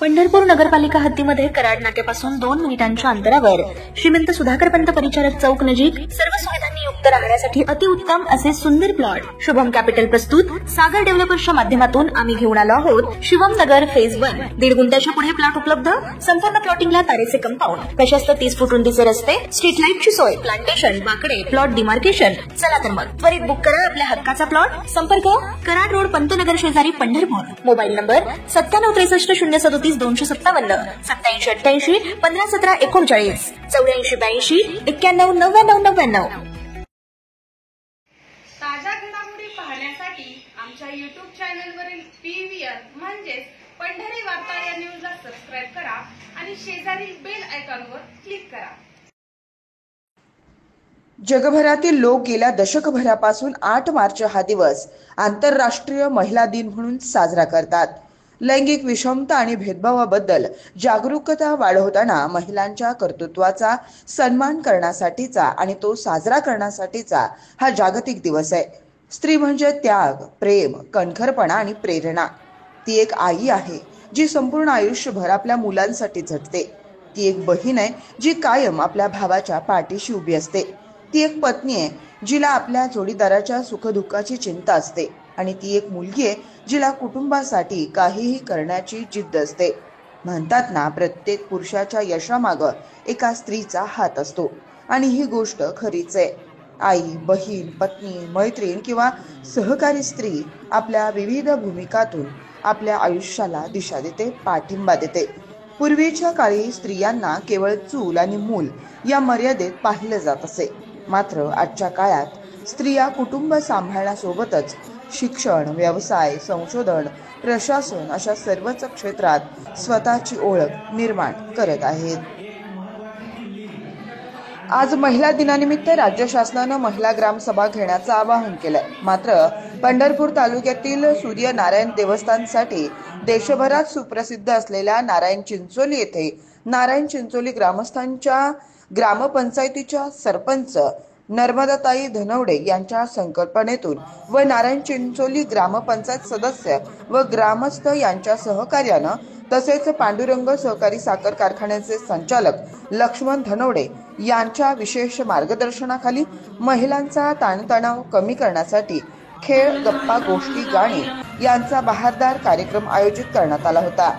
पंढरपूर नगरपालिका हद्दीमध्ये कराड नाक्यापासून 2 मिनिटांच्या अंतरावर श्रीमंत सुधाकर पंत परिचारक चौक नजीक सर्व सुविधांनी युक्त राहण्यासाठी अतिउत्तम असे सुंदर प्लॉट शुभम कॅपिटल प्रस्तुत सागर डेव्हलपर्सच्या माध्यमातून आम्ही घेऊन आलो आहोत शिवम नगर फेज 1 1.5 गुंठ्याच्या पुढे प्लॉट उपलब्ध संपूर्ण प्लॉटिंगला तारेचे कंपाऊंड प्रशस्त 30 फूट रुंदीचे रस्ते स्ट्रीट लाईटची सोय प्लांटेशन वाकडे प्लॉट डिमार्केशन चला तर मग त्वरित बुक करा आपल्या हक्काचा प्लॉट संपर्क कराड रोड पंतनगर शेजारी पंढरपूर मोबाईल नंबर 9763 037 257 8788 1517 39 84 82 91 99 99. ताज्या घडामोडी पाहण्यासाठी आमच्या YouTube चॅनलवरील PVR म्हणजेच पंढरी वार्ता या न्यूजला सबस्क्राइब करा आणि शेजारील बेल आयकॉनवर क्लिक करा. जगभरातील लोक गेल्या दशकभरापासून 8 मार्च हा दिवस आंतरराष्ट्रीय महिला दिन म्हणून साजरा करतात. लैंगिक विषमता आणि भेदभावाबद्दल जागरूकता वाढवताना महिलांच्या कर्तृत्वाचा सन्मान करण्यासाठीचा आणि तो साजरा करण्यासाठीचा हा जागतिक दिवस आहे. स्त्री म्हणजे त्याग, प्रेम, कणखरपणा आणि प्रेरणा. ती एक आई आहे जी संपूर्ण आयुष्यभर आपल्या मुलांसाठी झटते. ती एक बहीण आहे जी कायम आपल्या भावाच्या पाठीशी उभी असते. ती एक पत्नी आहे जिला आपल्या जोडीदाराच्या सुखदुःखाची चिंता असते. आणि ती एक मुलगी आहे जिला कुटुंबासाठी काहीही करण्याची जिद्द असते. म्हणतात ना, प्रत्येक पुरुषाच्या यशामागं एका स्त्रीचा हात असतो. आणि ही गोष्ट खरीच आहे. आई, बहीण, पत्नी, मैत्रीण किंवा सहकारी स्त्री आपल्या विविध भूमिकातून आपल्या आयुष्याला दिशा देते, पाठिंबा देते. पूर्वीच्या काळी स्त्रियांना केवळ चूल आणि मूल या मर्यादेत पाहिलं जात असे. मात्र आजच्या काळात स्त्रिया कुटुंब सांभाळण्यासोबतच शिक्षण, व्यवसाय, संशोधन, प्रशासन अशा सर्वच क्षेत्रात स्वतःची ओळख निर्माण करत आहेत. आज महिला दिनानिमित्त राज्य शासनानं महिला ग्रामसभा घेण्याचं आवाहन केलंय. मात्र पंढरपूर तालुक्यातील सूर्यनारायण देवस्थानसाठी देशभरात सुप्रसिद्ध असलेल्या नारायण चिंचोली येथे नारायण चिंचोली ग्रामस्थांच्या ग्रामपंचायतीच्या सरपंच नर्मदाताई धनवडे यांच्या संकल्पनेतून व नारायण चिंचोली ग्रामपंचायत सदस्य व ग्रामस्थ यांच्या सहकार्यानं तसेच पांडुरंग सहकारी साखर कारखान्याचे संचालक लक्ष्मण धनवडे यांच्या विशेष मार्गदर्शनाखाली महिलांचा ताणतणाव कमी करण्यासाठी खेळ, गप्पा, गोष्टी, गाणी यांचा बहारदार कार्यक्रम आयोजित करण्यात आला होता.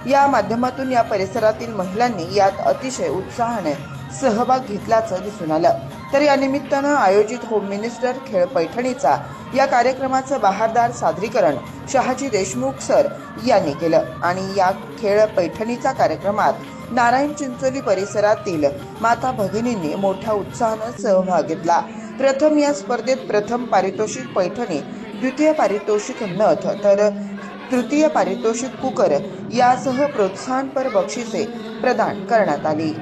या माध्यमातून या परिसरातील महिलांनी यात अतिशय उत्साहाने सहभाग घेतल्याचं दिसून आलं. तर या निमित्तानं आयोजित होम मिनिस्टर खेळ पैठणीचा या कार्यक्रमाचं बहारदार सादरीकरण शहाजी देशमुख सर यांनी केलं. आणि या खेळ पैठणीचा कार्यक्रमात नारायण चिंचोली परिसरातील माता भगिनींनी मोठ्या उत्साहानं सहभाग घेतला. प्रथम या स्पर्धेत प्रथम पारितोषिक पैठणी, द्वितीय पारितोषिक नथ तर तृतीय पारितोषिक कुकर यासह प्रोत्साहनपर बक्षिसे प्रदान करण्यात आली.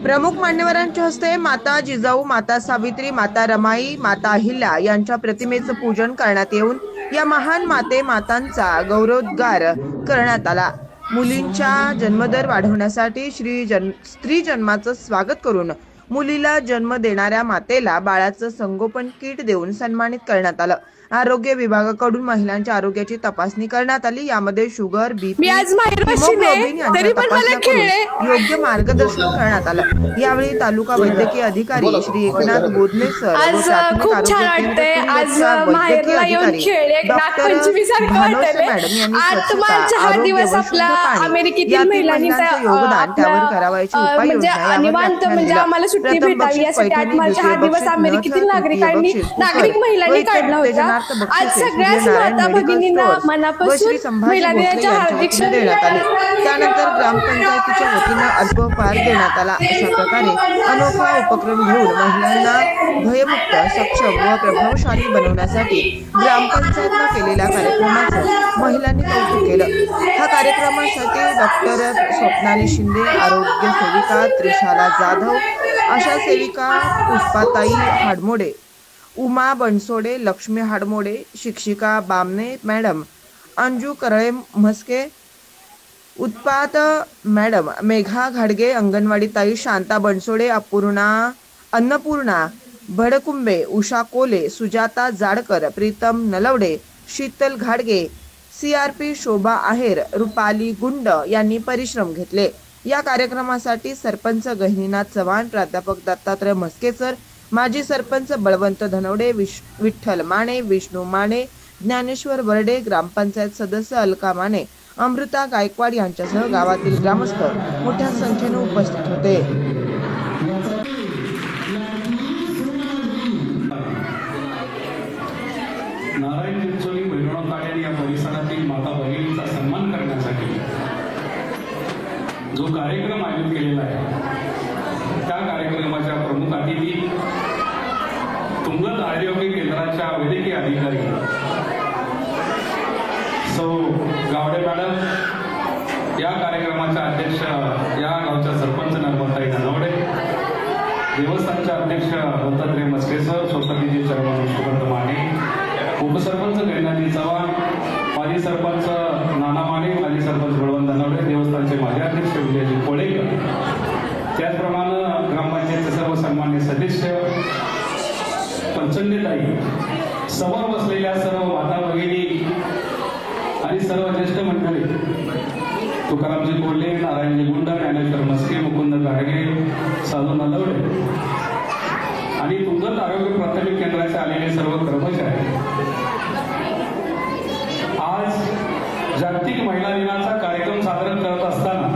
प्रमुख मान्यवरांच्या हस्ते माता जिजाऊ, माता सावित्री, माता रमाई, माता अहिल्या यांच्या प्रतिमेचं पूजन करण्यात येऊन या महान मातांचा गौरवोद्गार करण्यात आला. मुलींच्या जन्मदर वाढवण्यासाठी स्त्री जन्माचं स्वागत करून मुलीला जन्म देणाऱ्या मातेला बाळाचं संगोपन किट देऊन सन्मानित करण्यात आलं. आरोग्य विभागाकडून महिलांच्या आरोग्याची तपासणी करण्यात आली. यामध्ये शुगर, बीपी, हिमोग्लोबिन यांच्या तपासणीकरून योग्य मार्गदर्शन करण्यात आलं. यावेळी तालुका वैद्यकीय अधिकारी श्री एकनाथ बोधले सर व प्राथमिक आरोग्य वैद्यकीय अधिकारी डॉक्टर मनोज मॅडम यांनी स्वच्छता, आरोग्य व शुद्ध पाणी यातील महिलांचं योगदान, त्यावर करावयाची उपाययोजना आज सगळ्याच माता भगिनींना मनापासून महिला दिनाच्या हार्दिक देण्यात आले. त्यानंतर ग्रामपंचायतीच्या वतीनं अल्पहार देण्यात आला. अशा प्रकारे अनोखा उपक्रम घेऊन महिलांना भयमुक्त, सक्षम व प्रभावशाली बनवण्यासाठी ग्रामपंचायतनं केलेल्या कार्यक्रमाचं महिलांनी कौतुक केलं. हा कार्यक्रमासाठी डॉक्टर स्वप्नाली शिंदे, आरोग्य सेविका त्रिशाला जाधव, आशा सेविका पुष्पाताई हाडमोडे, उमा बनसोडे, लक्ष्मी हाडमोडे, शिक्षिका बामणे मॅडम, अंजू करळे म्हस्के, उत्पात मॅडम, मेघा घाडगे, अंगणवाडी ताई शांता बनसोडे, अन्नपूर्णा भडकुंबे, उषा कोले, सुजाता जाडकर, प्रीतम नलवडे, शीतल घाडगे, CRP शोभा आहेर, रुपाली गुंड यांनी परिश्रम घेतले। या कार्यक्रमासाठी सरपंच गहिनीनाथ चव्हाण, प्राध्यापक दत्तात्रय म्हस्केसर, माजी सरपंच बळवंत धनवडे, विठ्ठल माने, विष्णू माने, ज्ञानेश्वर बर्डे, ग्रामपंचायत सदस्य अलका माने, अमृता गायकवाड यांच्यासह गावातील ग्रामस्थ मोठ्या संख्येने उपस्थित होते। नारायण चिंचोली मिरवणूक या परिसरातील माता भगिनींचा सन्मान करण्यासाठी जो कार्यक्रम आयोजित केलेला आहे त्या कार्यक्रमाच्या प्रमुख अतिथी तुंगत आरोग्य केंद्राच्या वैद्यकीय अधिकारी सौ गावडे मॅडम, या कार्यक्रमाच्या अध्यक्ष या गावच्या सरपंच नर्मदाताई धनवडे, देवस्थानचे अध्यक्ष दत्तात्रय म्हस्केसर, सोसायटीचे चेअरमन सुगंध माने, उपसरपंच गहिनीनाथ चव्हाण, माजी सरपंच नाना माने, माजी सरपंच बळवंत धनवडे, देवस्थानचे माजी अध्यक्ष विजयजी कोळेकर, त्याचप्रमाणे ग्रामपंचायतचे सर्व सन्मान्य सदस्य, पंचंडेताई, समोर बसलेल्या सर्व माता भगिनी आणि सर्व ज्येष्ठ मंडळी, तुकारामजी कोल्हे, नारायणजी गुंड, ज्ञानेश्वर म्हस्के, मुकुंद गाडगे, साधू नलवडे आणि तुंगत आरोग्य प्राथमिक केंद्राचे आलेले सर्व कर्मचारी, आज जागतिक महिला दिनाचा कार्यक्रम साजरा करत असताना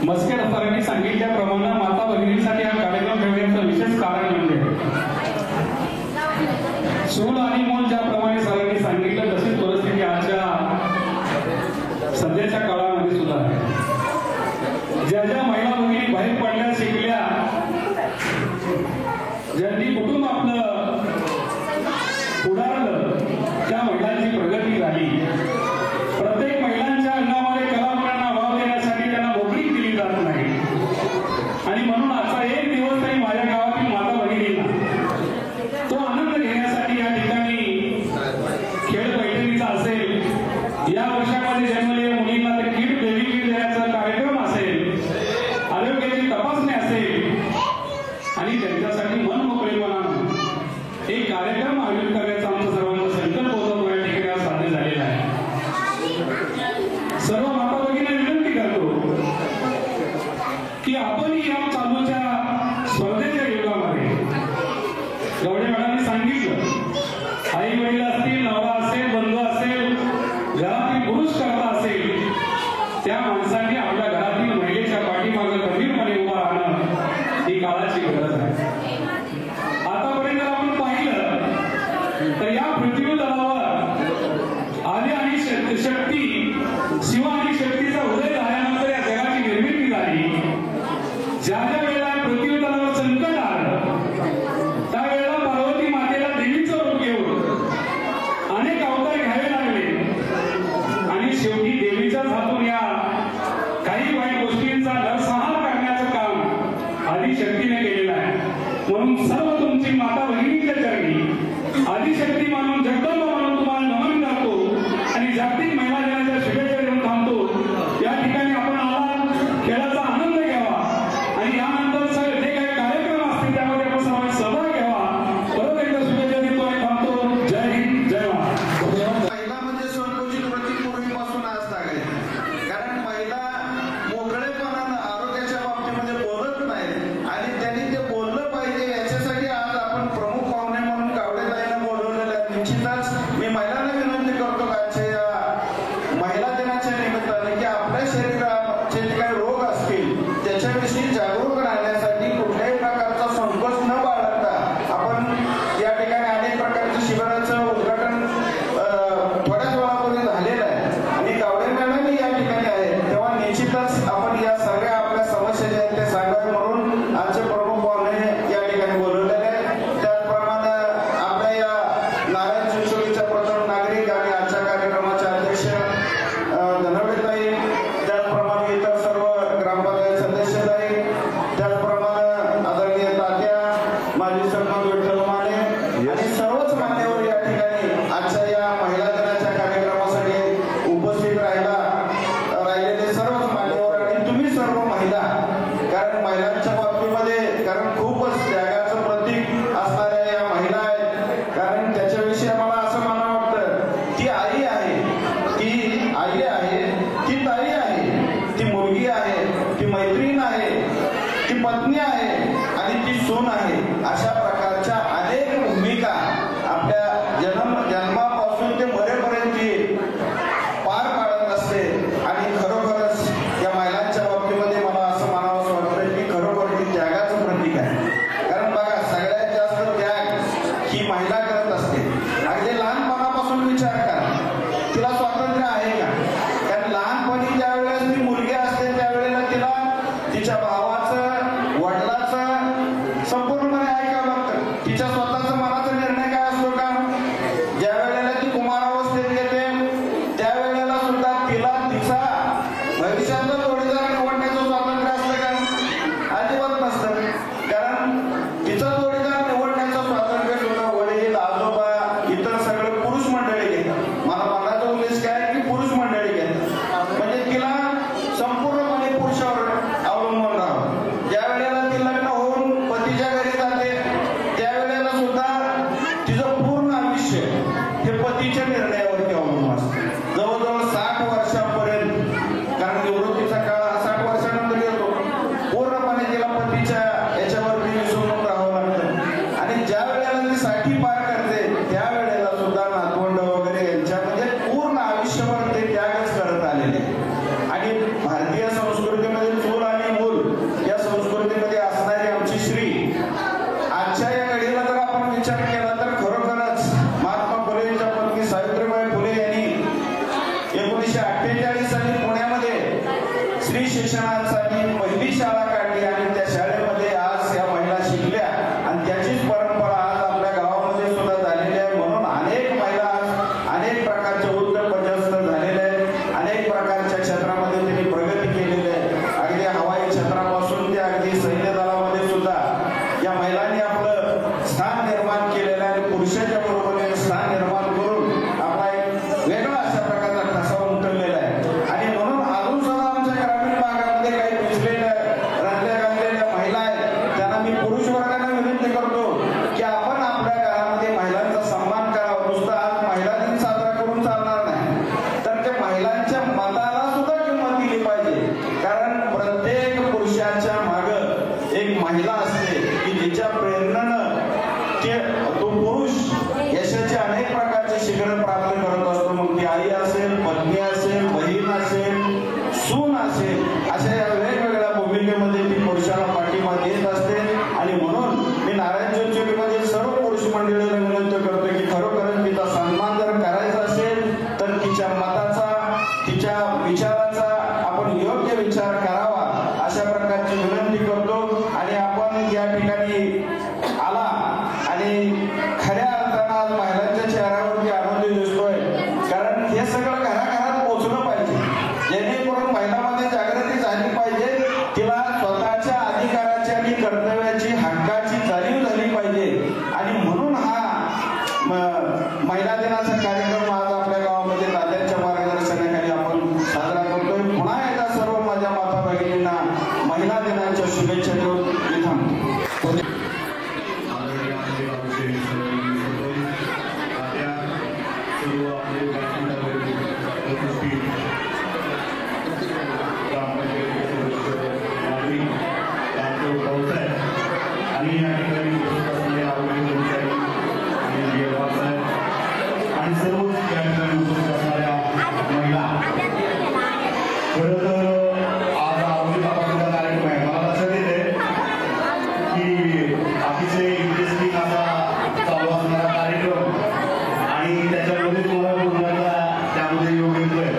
म्हस्के सरांनी सांगितल्याप्रमाणे माता भगिनींसाठी हा कार्यक्रम ठेवण्याचं विशेष कारण म्हणजे चूल आणि मूल ज्याप्रमाणे सरांनी सांगितलं तशीच परिस्थिती आजच्या सध्याच्या काळामध्ये सुद्धा आहे। ज्या ज्या महिला भगिनी बाहेर पडल्या, शिकल्या, ज्यांनी कुटुंब आपलं पुढारलं, त्या महिलांची प्रगती झाली। प्रत्येक महिलांच्या अंगामध्ये कलागुणांना वाव देण्यासाठी त्यांना मोकळीक दिली जात नाही आणि म्हणून आजचा एक दिवस तरी माझ्या गावातील माता भगिनींना तो आनंद घेण्यासाठी या ठिकाणी खेळ पैठणीचा असेल, या वर्षामध्ये जन्मलेल्या मुलींना तर किट बेबी किट देण्याचा कार्यक्रम असेल, आरोग्याची तपासणी असेल आणि त्यांच्यासाठी मन मोकळेपणानं एक कार्यक्रम आयोजित करण्याचा आमचा सर्वांचा संकल्प होता, तो या ठिकाणी आज साध्य झालेला आहे। सर्व माता भगिनींना विनंती करतो की आपण या चालूच्या स्पर्धेच्या युगामध्ये गवडे मॅडमनी सांगितलं, आई वडील असतील, नवरा असेल, बंधू असेल, घरातील पुरुष करता असेल, त्या माणसांनी आपल्या घरातील महिलेच्या पाठीमागे गंभीरपणे उभा राहणं ही काळाची गरज आहे। आतापर्यंत आपण पाहिलं तर या पृथ्वी तलावर आधी आणि शक्ती, शिव आणि शक्तीचा उदय झाल्यानंतर या जगाची निर्मिती झाली। ज्या ज्या वेळेला पृथ्वी तलावर संकट आलं त्यावेळेला पार्वती मातेला देवीचं रूप घेऊन अनेक अवतार घ्यावे लागले आणि शेवटी देवीच्याच हातून या काही वाईट गोष्टींचा नरसंहार करण्याचं काम आदिशक्तीने केलेलं आहे। म्हणून सर्व तुमची माता भगिनींच्या चरणी आदिशक्ती मानून, जगदंबा मानून तुम्हाला नमन करतो आणि जागतिक महिला दिनाच्या शुभेच्छा देऊन थांबतो। या ठिकाणी आपण आला खेळाचा आनंद घ्यावा आणि यानंतर जे काही कार्यक्रम असतील त्यामध्ये आपण सर्वांनी सहभाग घ्यावा। परत एकदा शुभेच्छा देतो आणि थांबतो। जय हिंद, जय महाराष्ट्र। महिला म्हणजे संकोचित वृत्ती पूर्वीपासून आज लागायची, कारण महिला मोकळेपणानं आरोग्याच्या बाबतीमध्ये बोलत नाही आणि त्यांनी ते बोललं पाहिजे याच्यासाठी आज आपण प्रमुख पाहुणे म्हणून गावडेताईंना बोलवलेलं आहे। निश्चितच मी महिलांना विनंती करतो आजच्या या महिला दिनाच्या निमित्ताने की आपल्या शरीराचे जे काही रोग असतील त्याच्याविषयी जागरूक राहण्यासाठी कुठल्याही प्रकारचा संकोच न बाळगता आपण या ठिकाणी अनेक प्रकारच्या शिबिराचं उद्घाटन थोड्याच वेळापूर्वी झालेलं आहे आणि गावडे मॅडम या ठिकाणी आहेत, तेव्हा निश्चितच आपण या सगळ्या आपल्या समस्या ज्या आहेत ते सांगावे म्हणून आजचे प्रमुख पाहुणे या ठिकाणी बोलवलेले आहेत। त्याचप्रमाणे आपल्या या नारायण चिंचोलीच्या प्रथम नागरिक आणि आजच्या कार्यक्रमाचे अध्यक्ष धनवडेताई, त्याचप्रमाणे मुलगी आहे, ती मैत्रीण आहे, ती पत्नी आहे आणि ती सून आहे. अशा प्रकारच्या अनेक भूमिका आपल्या जन्मापासून ते मरेपर्यंत पार पाडत असते. आणि खरोखरच या महिलांच्या बाबतीमध्ये मला असं म्हणावंसं वाटतं की खरोखर ती त्यागाचं प्रतीक आहे. कारण बघा, सगळ्यात जास्त त्याग ही महिला करत असते. अगदी लहानपणापासून विचार करा, तिला स्वातंत्र्य आहे का? कारण लहानपणी ज्या वेळेस ती मुलगी असते त्यावेळेला तिला तिच्या भावाचं, वडिलाचं संपूर्णपणे ऐकावं लागतं. तिच्या स्वतःचा मनाचा निर्णय काय असतो का? ज्या वेळेला ती कुमारावस्थेत येते त्यावेळेला सुद्धा तिला तिचा भविष्यातला जोडीदार निवडण्याचं स्वातंत्र्य असतं का? अजिबात नसतं. कारण तिचा जोडीदार निवडण्याचं स्वातंत्र्य सुद्धा वडील, आजोबा, इतर सगळे पुरुष मंडळी घेतात. मला म्हणायचा उद्देश काय की पुरुष मंडळी घेतात. म्हणजे तिला संपूर्णपणे पुरुषावर अवलंबून राहावं. ज्या वेळेला ती लग्न होऊन पतीच्या घरी जाते त्यावेळेला सुद्धा तिचं पूर्ण आयुष्य हे पतीच्या निर्णयावरती अवलंबून असतं. जवळजवळ 60 वर्षापर्यंत, कारण निवृत्तीचा काळ 60 वर्षानंतर येतो, पूर्णपणे तिला पतीच्या याच्यावरती विसरून राहावं लागतं. आणि ज्या वेळेला ती 60 पार करते त्यावेळेला सुद्धा नातवंड वगैरे यांच्यामध्ये पूर्ण आयुष्यभर ते त्यागच करत आलेले. आणि भारतीय संस्कृतीमध्ये चूल आणि मूल या संस्कृतीमध्ये असणारी आमची स्त्री आजच्या या घडीला जर आपण विचार केला तर खरोखरच महात्मा फुले यांच्या पत्नी सावित्रीबाई फुले यांनी 1948 साली पुण्यामध्ये स्त्री शिक्षणासाठी पहिली शाळा काढली आणि त्या शाळेमध्ये आज या महिला शिकल्या आणि त्याचीच परंपरा आज आपल्या गावामध्ये सुद्धा झालेली आहे. म्हणून अनेक महिला अनेक प्रकारचे उद्योग पदस्थ झालेले आहेत. अनेक प्रकारच्या क्षेत्रामध्ये त्यांनी प्रगती केलेली आहे. अगदी हवाई क्षेत्रापासून ते अगदी सैन्य दलामध्ये सुद्धा या महिलांनी आपलं स्थान निर्माण केलेलं आहे. पुरुषाच्या बरोबरीने स्थान निर्माण करून आपला एक वेगळा अशा प्रकारचा ठसा उमटवलेला आहे. आणि म्हणून अजून सुद्धा आमच्या ग्रामीण भागामध्ये काही पिचलेल्या रंगल्या गांधलेल्या महिला आहेत त्यांना मी पुरुष वर्गांना विनंती करतो की आपण आपल्या घरामध्ये महिलांचा सन्मान करावा. नुसतं आज महिला दिन साजरा करून चालणार नाही, तर त्या महिलांच्या मताला सुद्धा किंमत दिली पाहिजे. कारण प्रत्येक पुरुषाच्या मागं एक महिला असते की जिच्या प्रेरणेनं तो पुरुष यशाचे अनेक प्रकारचे शिखर प्राप्त करत असतो. मग ती आई असेल, पत्नी असेल, बहीण असेल, सून असेल, अशा या वेगवेगळ्या भूमिकेमध्ये ती पुरुषाला पाठिंबा देत असते. आणि म्हणून मी नारायण चौचुरीमध्ये सर्व पुरुष मंडळींना विनंती करतो की खरोखरच तिचा सन्मान जर करायचा असेल तर तिच्या मताचा, तिच्या विचाराचा आपण योग्य विचार करावा अशा प्रकारची विनंती करतो. आणि आपण या ठिकाणी आला आणि खऱ्या अर्थानं आज महिलांच्या चेहऱ्यावरती आनंद दिसतोय. कारण हे सगळं घराघरात पोहोचलं पाहिजे, जेणेकरून महिलांमध्ये जागृती झाली पाहिजे. तिला स्वतःच्या अधिकाराची आणि कर्तव्याची, हक्काची जाणीव झाली पाहिजे. आणि म्हणून हा महिला दिनाचा कार्यक्रम आज आपल्या गावामध्ये दादांच्या मार्गदर्शनाखाली आपण साजरा करतोय. पुन्हा एकदा सर्व माझ्या माता भगिनींना महिला दिनाच्या शुभेच्छा देऊन मी थांबतो. आणि या ठिकाणी आणि सर्व या ठिकाणी उपस्थित असणाऱ्या महिला, खरं तर आज आरोग्य तपासणीचा कार्यक्रम आहे. मला लक्षात येते की अतिशय इंटरेस्टिंग असा चालू असणारा कार्यक्रम आणि त्याच्यामध्ये तुम्हाला बोलण्याचा त्यामध्ये योग येतोय.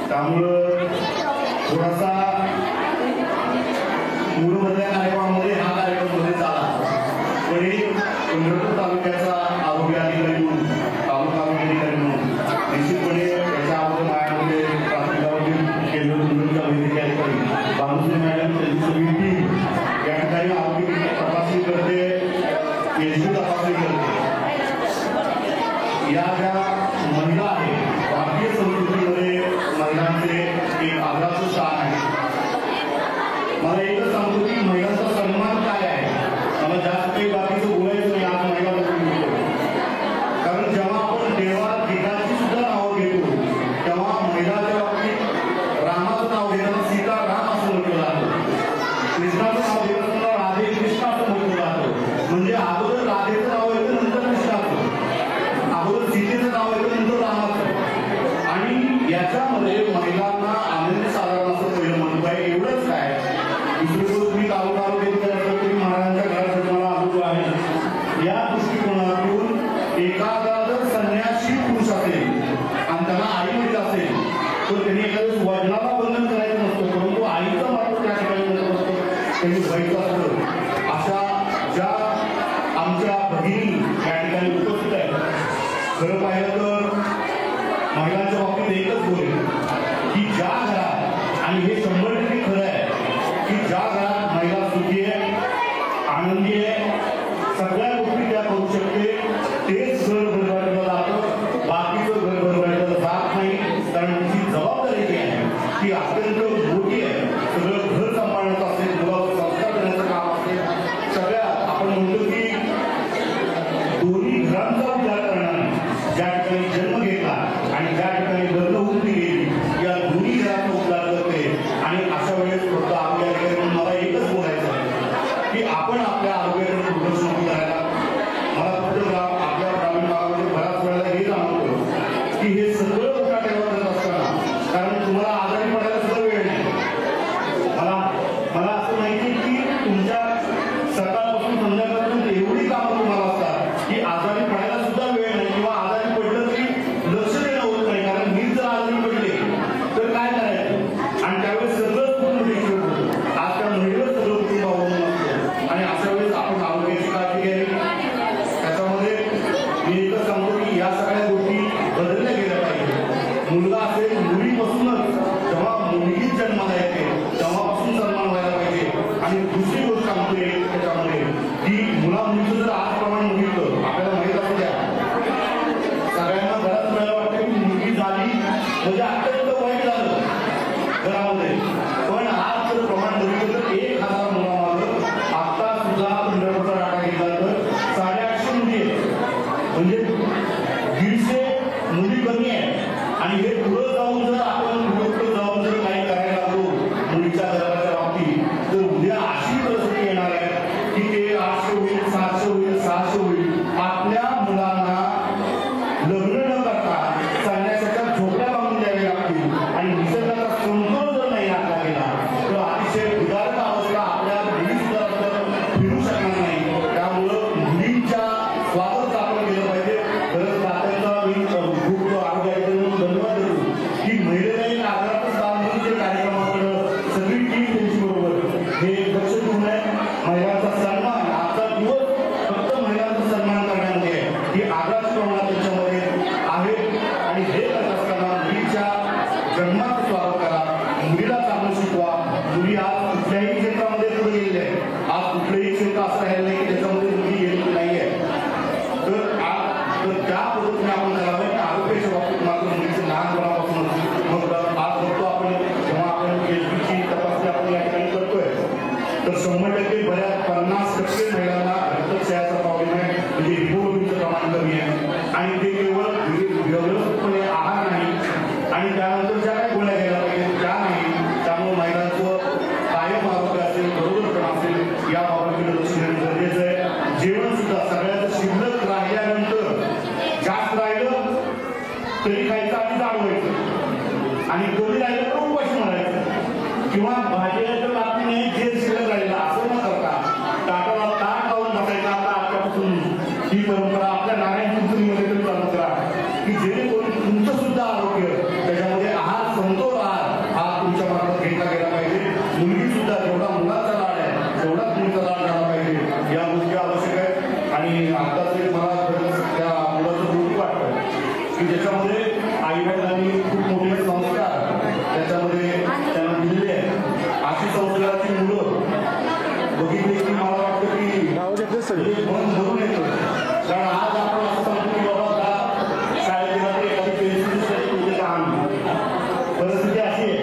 त्यामुळं थोडासा मूळमधल्या कार्यक्रमामध्ये हा कार्यक्रम मध्ये झाला. पण पंढरपूर तालुक्याचा आरोग्य अधिकारी म्हणून, तालुका आरोग्य अधिकारी म्हणून निश्चितपणे याच्या अगोदर माझ्यामध्ये प्राथमिकावरील केंद्र दुर्गमच्या वैद्यकीय अधिकारी बांधुश्री मॅडम त्यांची सगळी टीम या ठिकाणी आरोग्य तपासणी करते, पेशू तपासणी करते. या ज्या महिला आहेत, भारतीय संस्कृतीमध्ये महिलांचे एक आदराचं स्थान आहे. मला एकच सांगतो की महिलांचा सन्मान काय आहे. मला जास्त काही बाकीचं बोलायचं नाही आज महिला बोलतो. कारण जेव्हा आपण देवा गीताची सुद्धा नावं घेतो तेव्हा महिलाच्या बाबतीत रामाचं नाव घेताना सीता पाहिलं तर महिलांच्या बाबतीत एकच बोलेल की ज्या घरात, आणि हे 100% खरं आहे की ज्या घरात महिला सुखी आहे, आनंदी आहे, सगळ्या गोष्टी त्या करू शकते, तेच घर भरभराटीला जातं, बाकीचं घर भरभराटीला जात नाही. कारण तिची जबाबदारी जी आहे ती अत्यंत मोठी आहे. सगळं घर सांभाळण्याचं असेल, मुलावर संस्कार करण्याचं काम असेल, सगळ्या आपण म्हणतो की दोन्ही घरांचा विचार करणारी, ज्या ठिकाणी जन्म घेतला आणि ज्या ठिकाणी लग्न होऊन ती गेली, या दोन्ही घरांचा उद्धार करते. आणि अशा वेळेस फक्त आपल्या म्हणून मला एकच बोलायचं आहे की आपण आपल्या आरोग्याकडे दुर्लक्ष नको करायला. मला फक्त आपल्या ग्रामीण भागामध्ये बऱ्याच वेळेला हे जाणवतं की हे सगळं मोठा टेवा करत असताना, कारण तुम्हाला आजारी पडायला सुद्धा वेळ नाही. मला असं माहिती की तुमच्या सकाळपासून संध्याकाळपर्यंत एवढी कामं तुम्हाला असतात की आजारी पडायला सुद्धा वेळ नाही, किंवा आजारी पडलं तरी लक्ष देणं होत नाही. कारण मी जर आजारी पडले तर काय करायचं, आणि त्यावेळेस सगळं कुटुंब देखील होतं. आज त्या महिलेवर सगळं कुटुंब अवलंबून असतं. आणि अशा वेळेस आपण आरोग्याची काळजी घ्यावी. त्याच्यामध्ये मी एकच सांगतो की या सगळ्या गोष्टी बदलल्या गेल्या पाहिजे. मुलगा असेल, मुलीपासूनच जेव्हा मुलगी जन्माला येते तेव्हापासून सन्मान व्हायला पाहिजे. आणि दुसरी गोष्ट सांगतोय त्याच्यामध्ये की मुला मुलीचं जर आज प्रमाण बघितलं, आपल्याला माहित असू द्या, सगळ्यांना बऱ्याच वेळा वाटतं की मुलगी झाली म्हणजे अत्यंत वाईट झालं घरामध्ये. पण आज जर प्रमाण बघितलं तर 1000 मुलामागं आता सुद्धा पंढरपूरचा डाटा घेतला तर 850 मुली आहेत. म्हणजे 150 मुली कमी आहे. आणि हे पुढं जाऊन जर आपण पुढं जाऊन जर काही करायला लागलो मुलीच्या घराच्या बाबतीत, तर उद्या अशी परिस्थिती येणार आहे की ते 800 होईल, 700 होईल, 600 होईल. आपल्या मुलांना लग्न न करता चालण्याच्या झोपड्या बांधून द्यावी लागतील. आणि निसर्गाचा समतोल जर नाही राखला गेला तर अतिशय उदारता अवस्था आपल्या मुली सुद्धा फिरू शकणार नाही. त्यामुळं मुलींच्या स्वागत आपण केलं पाहिजे. खरंच तात्यांचा मी खूप आरोग्याकडे धन्यवाद देतो की महिलेलाही आग्रातच काम जे कार्यक्रमाकडं सगळी टीम त्यांची बरोबर हे लक्ष देऊन आहे. महिलांचा सन्मान, आजचा दिवस फक्त महिलांचा सन्मान करण्यामध्ये आहे ही आग्राची प्रमाणात त्याच्यामध्ये आहे. आणि हे करत असताना मुलीच्या जन्माचं स्वागत करा, मुलीला चांगलं शिकवा. मुली आज कुठल्याही क्षेत्रामध्ये पुढे गेलेले आहे. आज कुठलंही क्षेत्र असं राहिलं नाही की त्याच्यामध्ये मुली गेलेली नाही आहे. तर त्या पद्धतीने आपण करावं. आरोग्याच्या बाबतीत मात्र मुलीचं लहानपणापासून मग आज बघतो आपण, जेव्हा आपण HBची तपासणी आपण या ठिकाणी करतोय तर 100% बऱ्याच 50% महिलांना रक्तक्षयाचा प्रॉब्लेम आहे. म्हणजे हिमोग्लोबिनचं प्रमाण कमी आहे. आणि ते केवळ व्यवस्थितपणे आहार नाही आणि त्यानंतर ज्या काही गोळ्या घ्यायला पाहिजे त्या नाही. त्यामुळे महिलांचं कायम आरोग्य असेल, बरोबरपणा असेल, या बाबतीकडे लक्ष देणं गरजेचं आहे. जेवण सुद्धा सगळ्याचं शिल्लक राहिल्यानंतर जास्त राहिलं तरी खायचं आधी जाणवायचं, आणि कमी राहिलं तर उपाशी मारायचं, किंवा भाजीला बातमी नाही जे शिल्लक राहिलं असं न करता ताटाला ताट लावून बसायचं. आता आजच्यापासून ही परंपरा आपल्या नारायण चिंचणीमध्ये तरी चालू करा की जेणेकरून तुमचं सुद्धा आरोग्य त्याच्यामध्ये आहार, समतोल आहार हा तुमच्या मार्फत घेतला गेला पाहिजे. मुलगी सुद्धा जेवढा मुलाचा लाड आहे तेवढाच मुलीचा लाड झाला पाहिजे. या गोष्टी आवश्यक आहेत. आणि आताच मला त्या मुलाचं गोष्टी वाटतं की ज्याच्यामध्ये आईवडिलांनी खूप मोठे संस्कार त्याच्यामध्ये त्यांना दिलेले आहेत. अशी संस्काराची मुलं बघितली की मला वाटतं की मन भरून येतं. कारण आज आपण असं सांगतो की बाबा शाळेत एखादी पेन्सिल परिस्थिती अशी आहे.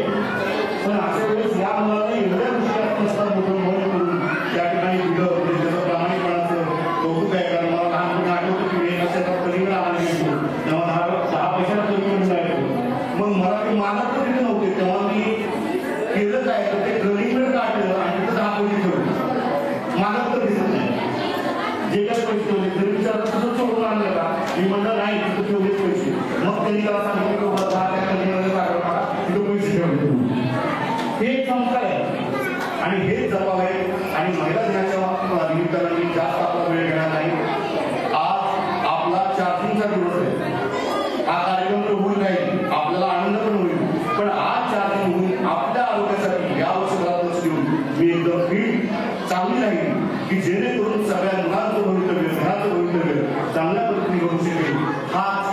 पण अशा वेळेस या मुलाला एवढ्या गोष्टी असतात मोठं मन करून त्या ठिकाणी दिलं त्याचं प्रामाणिकपणाचं कौतुक आहे. कारण मला लहानपणी आठवतं की त्याचा परिवेळ आला येतो तेव्हा 10 पैशाला कमी जायचो. मग मला ते मानत तिथे नव्हते तेव्हा मी केलं काय तर ते रेडीमेड काढलं आणि तिथं 10 पैसे ठेवले. मानत तर दिसत नाही. जे काही पैसे ठेवले तरी विचारलं तसं सोडून आणलं का, मी म्हणलं नाही तिथं ठेवलेच पैसे. मग त्यांनी त्याला सांगितलं की बाबा 10 त्या कंपनीमध्ये काढलं का तिथं पैसे ठेवले. हे एक संस्कार आहे आणि हेच जबाब आहे. आणि महिला दिनाच्या निमित्तानं मी जास्त आपला वेळ घेणार नाही. आज आपला चार्जिंगचा दिवस आहे. हा कार्यक्रम तर होईल नाही, आपल्याला आनंद पण होईल. पण आज चार्जिंग होऊन आपल्या आरोग्यासाठी या वर्षभरात लक्ष देऊन मी एकदम फिट चांगली राहील की जेणेकरून सगळ्या मुलांचं भवितव्य, घराचं भवितव्य चांगल्या पद्धतीने घडू शकेल. हाच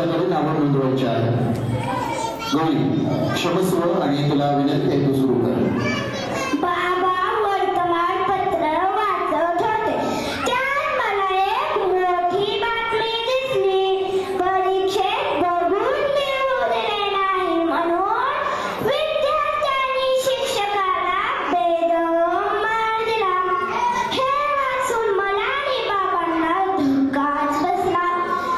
तुझ्याकडे नावं नोंदवायची आहे. गौरी, क्षमस्व आणि तुला विनंती आहे, तू सुरू कर. बाबा वर्तमानपत्र वाचत होते. त्यात मला एक मोठी बातमी दिसली. परीक्षेत बघून लिहू दिले नाही म्हणून विद्यार्थ्यांनी शिक्षकाला बेदम मार दिला. हे वाचून मला आणि बाबांना धक्काच बसला.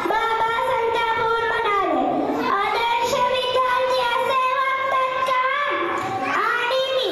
बाबा संतापून म्हणाले, आदर्श विद्यार्थी असे वागतात का? आणि मी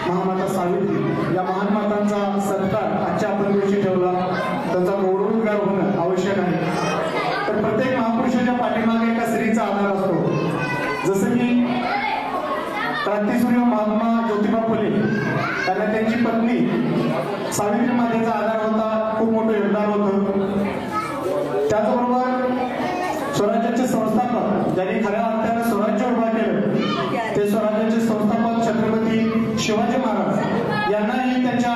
महामाता सावित्री या महान मातांचा सत्कार आजच्या आपण दिवशी ठेवला, त्यांचा गौरवोद्गार होणं आवश्यक आहे. तर प्रत्येक महापुरुषाच्या पाठीमागे एका स्त्रीचा आधार असतो. जसं की क्रांतीसूर्य महात्मा ज्योतिबा फुले त्यांना त्यांची पत्नी सावित्री मातेचा आधार होता, खूप मोठं योगदान होतं. त्याचबरोबर स्वराज्याचे संस्थापक ज्यांनी खऱ्या अर्थाने स्वराज्य उभा केलं ते स्वराज्याचे संस्थापक छत्रपती शिवाजी महाराज यांनाही त्यांच्या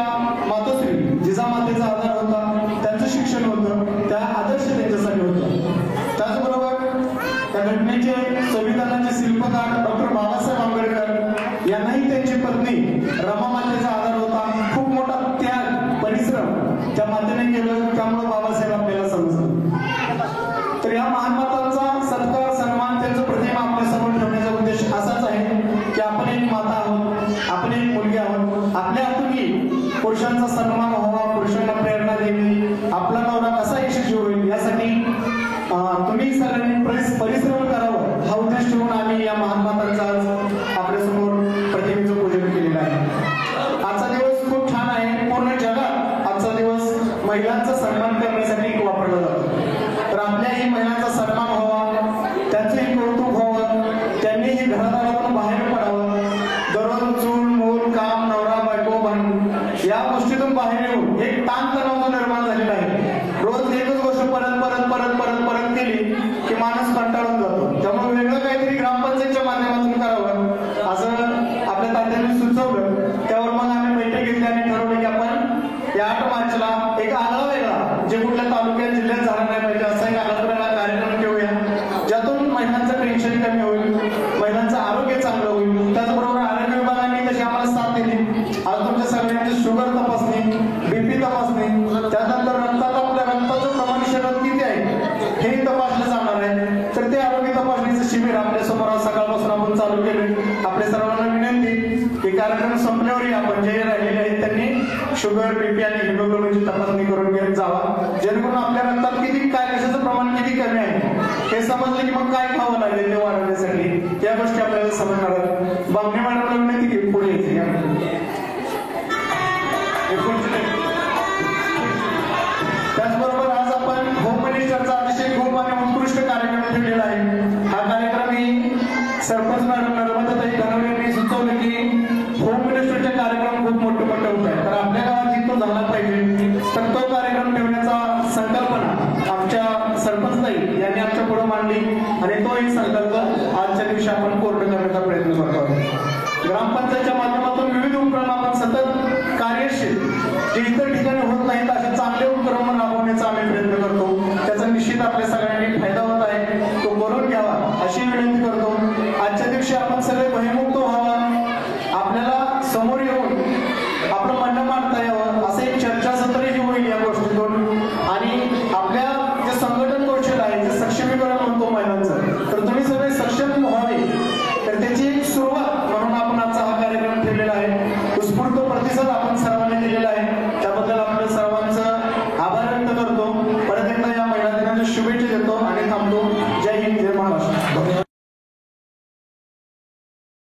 मातोश्री जिजामातेचा आधार होता, त्यांचं शिक्षण होतं, त्या आदर्श त्यांच्यासाठी होतं. त्याचबरोबर त्या घटनेचे संविधानाचे शिल्पकार डॉक्टर बाबासाहेब आंबेडकर यांनाही त्यांची पत्नी रमा मातेचा आधार होता. खूप मोठा त्याग परिश्रम त्या मातेने केलं, त्यामुळे बाबासाहेब आपल्याला समजलं. तर या महान मातांचा सत्कार सन्मान त्यांचं प्रतिमा आपल्या समोर ठेवण्याचा उद्देश असाच आहे की आपण एक माता आहोत, आपण एक मुलगी आहोत, आपल्या हातूनही पुरुषांचा सन्मान व्हावा, पुरुषांना प्रेरणा द्यावी, आपला नवरा कसा यशस्वी होईल यासाठी तुम्ही सगळ्यांनी परिश्रम करावं हा उद्देश ठेवून आम्ही या महान मातांचा आज आपल्यासमोर प्रतिमेचं पूजन केलेलं आहे. आजचा दिवस खूप छान आहे. पूर्ण जगात आजचा दिवस महिलांचा सन्मान करण्यासाठी वापरला जातो. तर आपल्याही महिलांचा सन्मान व्हावा, त्यांचंही कौतुक व्हावं, त्यांनीही घरादारातून बाहेर पडावं. दररोज चूल मूल काम नवरा बायको या गोष्टीतून बाहेर येऊन एक ताणतणाव निर्माण झालेला आहे. रोज एकच गोष्ट परत परत परत परत परत केली की माणूस कंटाळून जातो. त्यामुळे वेगळं काहीतरी ग्रामपंचायतच्या माध्यमातून करावं असं आपल्या तात्यांनी सुचवलं. त्यावर मग आम्ही बैठक घेतली आणि ठरवलं की आपण या 8 मार्चला एक आगळा वेगळा जे कुठल्या तालुक्यात जिल्ह्यात झाला नाही पाहिजे असा एक आगळा कार्यक्रम घेऊया, ज्यातून महिलांचं टेन्शन कमी होईल, महिलांचं आरोग्य चांगलं होईल. त्याचबरोबर आरोग्य विभागाने तशी आम्हाला साथ दिली. आज तुमच्या सगळ्यांची शुगर तपासणी, बीपी तपासणी, त्यानंतर रक्ताचं प्रमाण शरीरात किती आहे हे तपासलं जाणार आहे. तर ते आरोग्य तपासणीचं शिबिर आपल्या समोर आज सकाळपासून आपण चालू केले. आपल्या सर्वांना विनंती की कार्यक्रम संपल्यावरही आपण जे राहिलेले आहेत त्यांनी शुगर बीपी आणि हिमोग्लोबिनची तपासणी करून घेत जावा, जेणेकरून आपल्या रक्तात किती काय कशाचं प्रमाण किती कमी आहे हे समजलं की मग काय खावं लागेल ते वाढवण्यासाठी या गोष्टी आपल्याला समजणार आहेत. बामणे मॅडमला विनंती की पुढे यायची. त्याचबरोबर आज आपण होम मिनिस्टरचा अतिशय खूप आणि उत्कृष्ट कार्यक्रम ठेवलेला आहे. हा कार्यक्रम ही सरपंच मॅडम नर्मदाताई धनवरे यांनी सुचवलं की होम मिनिस्टरचे कार्यक्रम खूप मोठे मोठे होत आहेत, तर आपल्या गावात जिथून झाला पाहिजे तर तो कार्यक्रम ठेवण्याचा संकल्पना आमच्या सरपंचताई यांनी आमच्या पुढे मांडली आणि तो एक संकल्प आजच्या दिवशी आपण पूर्ण करण्याचा प्रयत्न करतो आहोत. ग्रामपंचायतच्या माध्यमातून विविध उपक्रम आपण सतत कार्यशील जे इतर ठिकाणी होत नाहीत असे चांगले उपक्रम